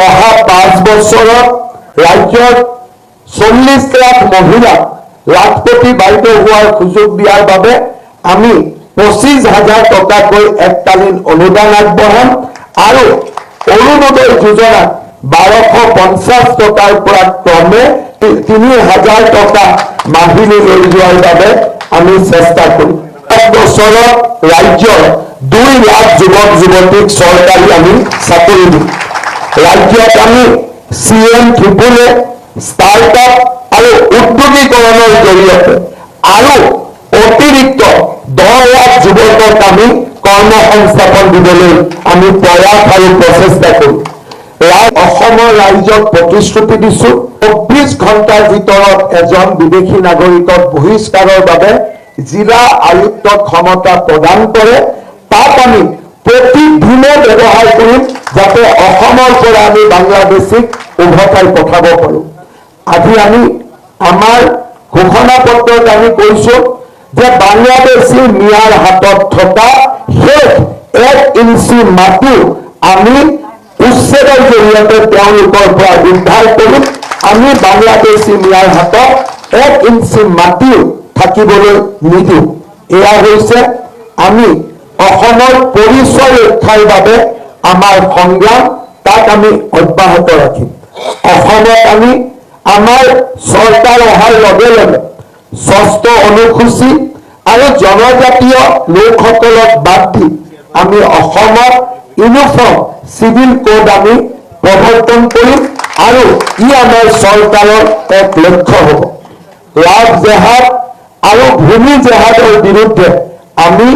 অহা 5 বছৰত ৰাজ্যত 40 লাখ মহিলাক লাখপতি বাইদেউ হোৱাৰ সুযোগ দিয়াৰ বাবে আমি 25,000 টকাকৈ এককালীন অনুদান আগবঢ়াম আৰু অৰুণোদয় যোজনাত 1250 টকাৰ পৰা ক্ৰমে 3,000 টকা মাহিলী লৈ যোৱাৰ বাবে আমি চেষ্টা কৰিম। 1 বছৰত ৰাজ্যৰ 2 লাখ যুৱক যুৱতীক চৰকাৰী আমি চাকৰি দিম। ৰাজ্যত আমি CM ত্ৰিপুলে ষ্টাৰ্টআপ আৰু উদ্যোগীকৰণৰ জৰিয়তে আৰু অতিৰিক্ত 10 লাখ যুৱকক আমি কৰ্মসংস্থাপন দিবলৈ আমি প্ৰয়াস আৰু প্ৰচেষ্টা কৰিম। অসমৰ ৰাইজক প্ৰতিশ্ৰুতি দিছো 24 ঘণ্টাৰ ভিতৰত এজন বিদেশী নাগৰিকক বহিষ্কাৰৰ বাবে জিলা আয়ুক্তক ক্ষমতা প্ৰদান কৰে। তাক আমি প্ৰতিদিনে ব্যৱহাৰ কৰিম যাতে অসমৰ পৰা আমি বাংলাদেশীক উভতাই পঠাব পাৰোঁ। আজি আমি আমাৰ ঘোষণা পত্ৰত আমি কৈছো যে বাংলাদেশী মিয়াৰ হাতত থকা শেষ 1 ইঞ্চি মাটিও আমি উচ্ছেদৰ জৰিয়তে তেওঁলোকৰ পৰা উদ্ধাৰ কৰিম। আমি বাংলাদেশী মিয়াৰ হাতত 1 ইঞ্চি মাটিও থাকিবলৈ নিদিওঁ। এয়া হৈছে আমি অসমৰ পৰিচয় ৰক্ষাৰ বাবে আমাৰ সংগ্ৰাম, তাক আমি অব্যাহত ৰাখিম। অসমত আমি আমাৰ চৰকাৰ অহাৰ লগে লগে 6ষ্ঠ অনুসূচী আৰু জনজাতীয় লোকসকলক বাদ দি আমি অসমত ইউনিফৰ্ম চিভিল কোড আমি প্ৰৱৰ্তন কৰিম আৰু ই আমাৰ চৰকাৰৰ এক লক্ষ্য হ'ব। লাভ জেহাদ আৰু ভূমি জেহাদৰ বিৰুদ্ধে আমি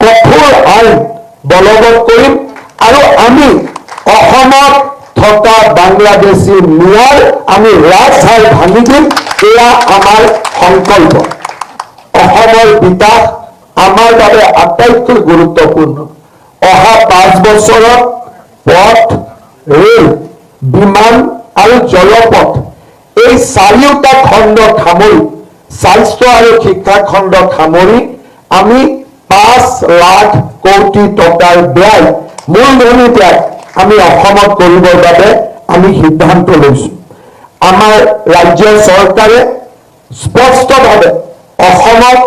কঠোৰ আইন বলবৎ কৰিম আৰু আমি অসমত থকা বাংলাদেশী মিয়াৰ আমি ৰাজহাল ভাঙি দিম। এয়া আমাৰ সংকল্প। অসমৰ বিকাশ আমাৰ বাবে আটাইতকৈ গুৰুত্বপূৰ্ণ। অহা 5 বছৰত পথ, ৰেল, বিমান আৰু জলপথ এই 4টা খণ্ডক সামৰি স্বাস্থ্য আৰু শিক্ষা খণ্ডক সামৰি আমি 5 লাখ কোটি টকাৰ ব্যয় মূলধনী ব্যয় আমি অসমত কৰিবৰ বাবে আমি সিদ্ধান্ত লৈছো। আমাৰ ৰাজ্য চৰকাৰে স্পষ্টভাৱে অসমক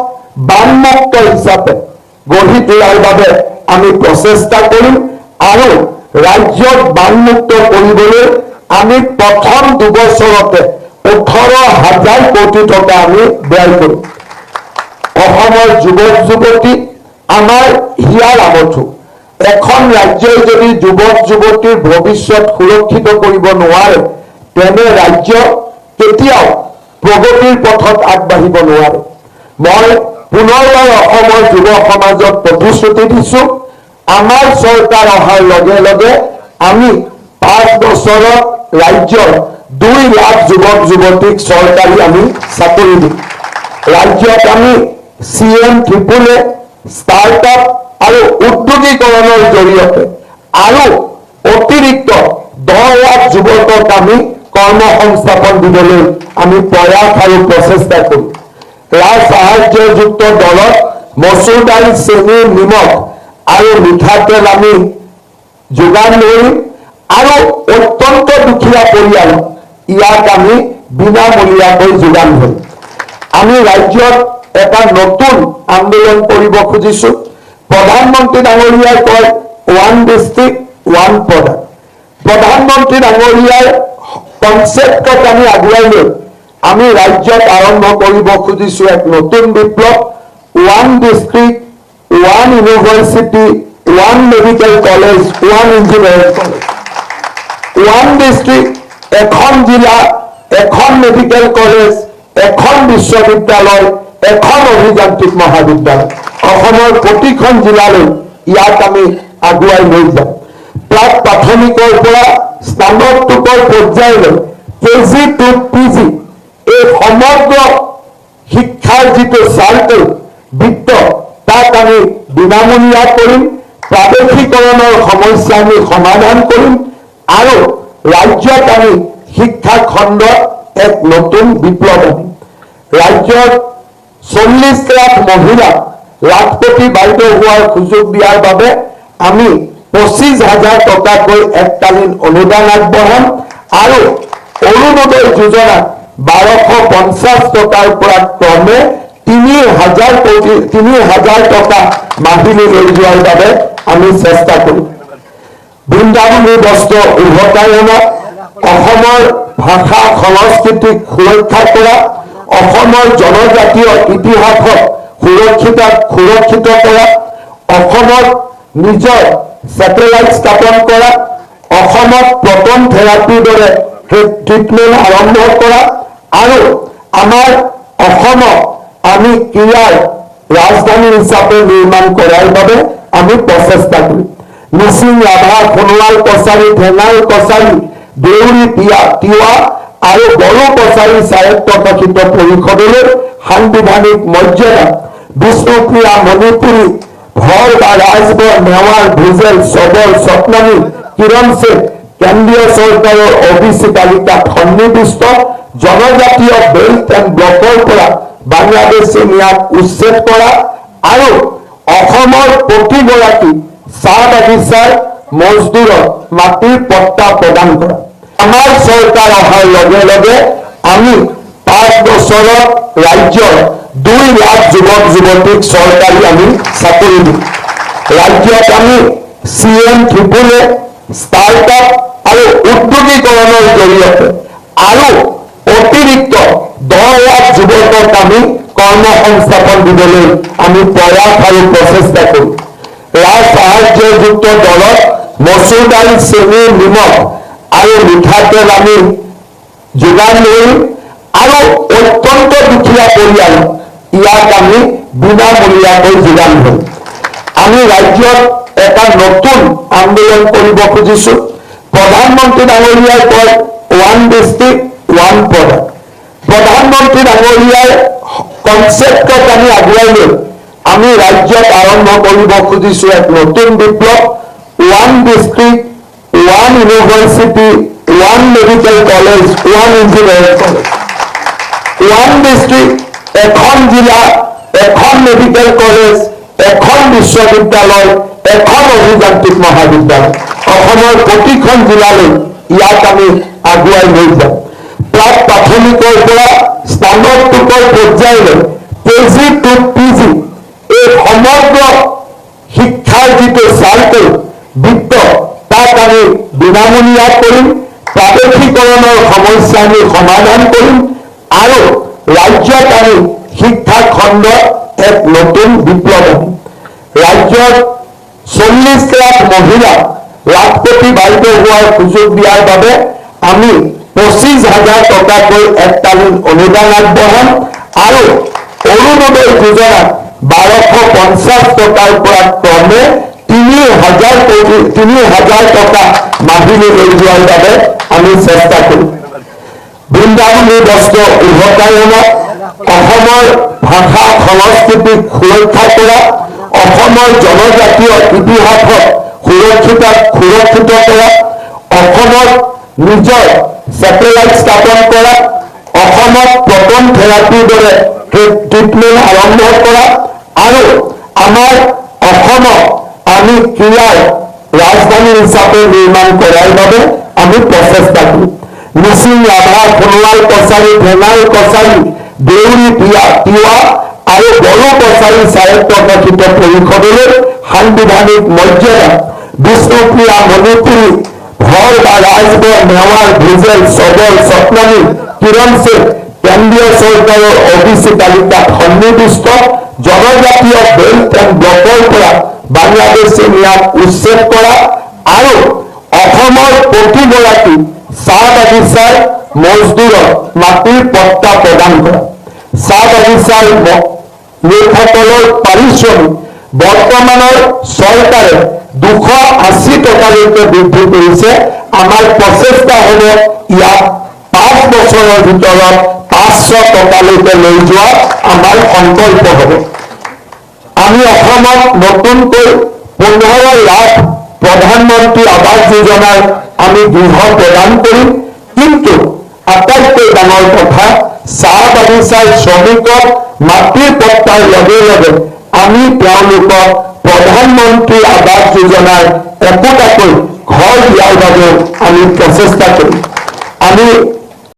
বানমুক্ত হিচাপে গঢ়ি তোলাৰ বাবে আমি প্ৰচেষ্টা কৰিম আৰু ৰাজ্যক বানমুক্ত কৰিবলৈ আমি প্ৰথম 2 বছৰতে 18,000 কোটি টকা আমি ব্যয় কৰিম। অসমৰ যুৱক যুৱতী আমাৰ হিয়াৰ আমঠু। এখন ৰাজ্যই যদি যুৱক যুৱতীৰ ভৱিষ্যত সুৰক্ষিত কৰিব নোৱাৰে তেনে ৰাজ্য কেতিয়াও প্ৰগতিৰ পথত আগবাঢ়িব নোৱাৰে। মই পুনৰবাৰ অসমৰ যুৱ সমাজক প্ৰতিশ্ৰুতি দিছো, আমাৰ চৰকাৰ অহাৰ লগে লগে আমি 5 বছৰত ৰাজ্যৰ 2 লাখ যুৱক যুৱতীক চৰকাৰী আমি চাকৰি দিম। ৰাজ্যত আমি CM ত্ৰিপুলে ষ্টাৰ্টআপ আৰু উদ্যোগীকৰণৰ জৰিয়তে আৰু অতিৰিক্ত 10 লাখ যুৱকক আমি কৰ্মসংস্থাপন দিবলৈ আমি প্ৰয়াস আৰু প্ৰচেষ্টা কৰিম। ৰাজ সাহায্যযুক্ত দলত মচুৰ দাইল, চেনি, নিমখ আৰু মিঠাতেল আমি যোগান ধৰিম আৰু অত্যন্ত দুখীয়া পৰিয়ালক ইয়াক আমি বিনামূলীয়াকৈ যোগান ধৰিম। আমি ৰাজ্যত এটা নতুন আন্দোলন কৰিব খুজিছো। প্ৰধানমন্ত্ৰী ডাঙৰীয়াই কয় 1 ডিষ্ট্ৰিক্ট 1 প্ৰডাক্ট। প্ৰধানমন্ত্ৰী ডাঙৰীয়াৰ কনচেপ্টক আমি আগুৱাই লৈ আমি ৰাজ্যত আৰম্ভ কৰিব খুজিছো এক নতুন বিপ্লৱ। 1 district 1 university 1 medical college 1 engineering college. 1 district, এখন জিলা, এখন মেডিকেল কলেজ, এখন বিশ্ববিদ্যালয়, এখন অভিযান্ত্ৰিক মহাবিদ্যালয়। অসমৰ প্ৰতিখন জিলালৈ ইয়াক আমি আগুৱাই লৈ যাম। প্ৰাক প্ৰাথমিকৰ পৰা স্নাতকোত্তৰ পৰ্যায়লৈ KG to PG এই সমগ্ৰ শিক্ষাৰ যিটো চাৰ্কেল বৃত্ত তাক আমি বিনামূলীয়া কৰিম। প্ৰাদেশিকৰণৰ সমস্যা আমি সমাধান কৰিম আৰু ৰাজ্যত আমি শিক্ষা খণ্ডত এক নতুন বিপ্লৱ আনিম। ৰাজ্যত 40 লাখ মহিলাক লাখপতি বাইদেউ হোৱাৰ সুযোগ দিয়াৰ বাবে আমি 25,000 টকাকৈ এককালীন অনুদান আগবঢ়াম আৰু অৰুণোদয় যোজনা 1250 টকাৰ পৰা ক্ৰমে 3,000 টকা মাহিলী লৈ যোৱাৰ বাবে আমি চেষ্টা কৰিম। বৃন্দাবনী বস্ত্ৰ উভতাই অনা, অসমৰ ভাষা সংস্কৃতিক সুৰক্ষা কৰা, অসমৰ জনজাতীয় ইতিহাসক সুৰক্ষিত কৰা, অসমত নিজৰ ছেটেলাইট স্থাপন কৰা, অসমত প্ৰটন থেৰাপিৰ দৰে ট্ৰিটমেণ্ট আৰম্ভ কৰা আৰু আমাৰ অসমক আমি ক্ৰীড়াৰ ৰাজধানী হিচাপে নিৰ্মাণ কৰাৰ বাবে আমি প্ৰচেষ্টা কৰিম। মিচিং, ৰাভা, সোণোৱাল কছাৰী, ঠেঙাল কছাৰী, দেউৰী, তিৱা আৰু বড়ো কছাৰী স্বায়ত্তশাসিত পৰিষদলৈ সাংবিধানিক মৰ্যাদা, বিষ্ণুপ্ৰিয়া, মণিপুৰী, ভৰ বা ৰাজবৰ, মেৱাৰ, ভুজেল, চবৰ, স্বপ্নানী, কিৰণ সেন কেন্দ্ৰীয় চৰকাৰৰ OBC তালিকাত সন্নিৱিষ্ট জনজাতীয় বেল্ট এণ্ড ব্লকৰ পৰা বাংলাদেশী ন্যায় উচ্ছেদ কৰা আৰু অসমৰ প্ৰতিগৰাকী চাহ বাগিচাৰ মজদুৰক মাটিৰ পট্টা প্ৰদান কৰা। আমাৰ চৰকাৰ অহাৰ লগে লগে আমি 5 বছৰত ৰাজ্যৰ 2 লাখ যুৱক যুৱতীক চৰকাৰী আমি চাকৰি দিম। ৰাজ্যত আমি CM ত্ৰিপুলে ষ্টাৰ্টআপ আৰু উদ্যোগীকৰণৰ জৰিয়তে আৰু অতিৰিক্ত 10 লাখ যুৱকক আমি কৰ্মসংস্থাপন দিবলৈ আমি প্ৰয়াস আৰু প্ৰচেষ্টা কৰিম। ৰাজ সাহায্যযুক্ত দলত মচুৰ দাইল, চেনি, নিমখ আৰু মিঠাতেল আমি যোগান ধৰিম আৰু অত্যন্ত দুখীয়া পৰিয়াল ইয়াক আমি বিনামূলীয়াকৈ যোগান ধৰিম। আমি ৰাজ্যত এটা নতুন আন্দোলন কৰিব খুজিছো। প্ৰধানমন্ত্ৰী ডাঙৰীয়াই কয় 1 ডিষ্ট্ৰিক্ট 1 প্ৰডাক্ট। প্ৰধানমন্ত্ৰী ডাঙৰীয়াৰ কনচেপ্টক আমি আগুৱাই লৈ আমি ৰাজ্যত আৰম্ভ কৰিব খুজিছো এক নতুন বিপ্লৱ। 1 district 1 university 1 medical college 1 engineering college. 1 district, এখন জিলা, এখন মেডিকেল কলেজ, এখন বিশ্ববিদ্যালয়, এখন অভিযান্ত্ৰিক মহাবিদ্যালয়। অসমৰ প্ৰতিখন জিলালৈ ইয়াক আমি আগুৱাই লৈ যাম। প্ৰাক প্ৰাথমিকৰ পৰা স্নাতকোত্তৰ পৰ্যায়লৈ KG to PG এই সমগ্ৰ শিক্ষাৰ যিটো চাইকেল বৃত্ত তাক আমি বিনামূলীয়া কৰিম। প্ৰাদেশিকৰণৰ সমস্যা আমি সমাধান কৰিম আৰু ৰাজ্যত আমি শিক্ষা খণ্ডত এক নতুন বিপ্লৱ আনিম। ৰাজ্যত 40 লাখ মহিলা লাখপতি বাইদেউ হোৱাৰ সুযোগ দিয়াৰ বাবে আমি 25,000 টকাকৈ এককালীন অনুদান আগবঢ়াম আৰু অৰুণোদয় যোজনা 1250 টকাৰ পৰা ক্ৰমে 3,000 টকা মাহিলী লৈ যোৱাৰ বাবে আমি চেষ্টা কৰিম। বৃন্দাবনী বস্ত্ৰ উভতাই অনা, অসমৰ ভাষা সংস্কৃতিক সুৰক্ষা কৰা, অসমৰ জনজাতীয় ইতিহাসক সুৰক্ষিত কৰা, অসমত নিজৰ ছেটেলাইট স্থাপন কৰা, অসমত প্ৰটন থেৰাপিৰ দৰে ট্ৰিটমেণ্ট আৰম্ভ কৰা আৰু আমাৰ অসমক আমি ক্ৰীড়াৰ ৰাজধানী হিচাপে নিৰ্মাণ কৰাৰ বাবে আমি প্ৰচেষ্টা কৰিম। মিচিং, ৰাভা, সোণোৱাল কছাৰী, ঠেঙাল কছাৰী, দেউৰী, তিৱা আৰু বড়ো কছাৰী স্বায়ত্তশাসিত পৰিষদলৈ সাংবিধানিক মৰ্যাদা, বিষ্ণুপ্ৰিয়া, মণিপুৰী, ভৰ বা ৰাজবৰ, মেৱাৰ, ভুজেল, চবৰ, স্বপ্নানী, কিৰণ সেন কেন্দ্ৰীয় চৰকাৰৰ OBC তালিকাত সন্নিৱিষ্ট জনজাতীয় বেল্ট এণ্ড ব্লকৰ পৰা বাংলাদেশী ন্যায় উচ্ছেদ কৰা আৰু অসমৰ প্ৰতিগৰাকী চাহ বাগিচাৰ মজদুৰক মাটিৰ পট্টা প্ৰদান কৰা। চাহ বাগিচাৰ লোকসকলৰ পাৰিশ্ৰমিক বৰ্তমানৰ চৰকাৰে 280 টকালৈকে বৃদ্ধি কৰিছে। আমাৰ প্ৰচেষ্টা হ'ব ইয়াক 5 বছৰৰ ভিতৰত 500 টকালৈকে লৈ যোৱা আমাৰ সংকল্প হ'ব। আমি অসমত নতুনকৈ 15 লাখ প্ৰধানমন্ত্ৰী আৱাস যোজনাৰ আমি গৃহ প্ৰদান কৰিম। কিন্তু আটাইতকৈ ডাঙৰ কথা চাহ বাগিচাৰ শ্ৰমিকক মাটিৰ পট্টাৰ লগে লগে আমি তেওঁলোকক প্ৰধানমন্ত্ৰী আৱাস যোজনাৰ একোটাকৈ ঘৰ দিয়াৰ বাবে আমি প্ৰচেষ্টা কৰিম। আমি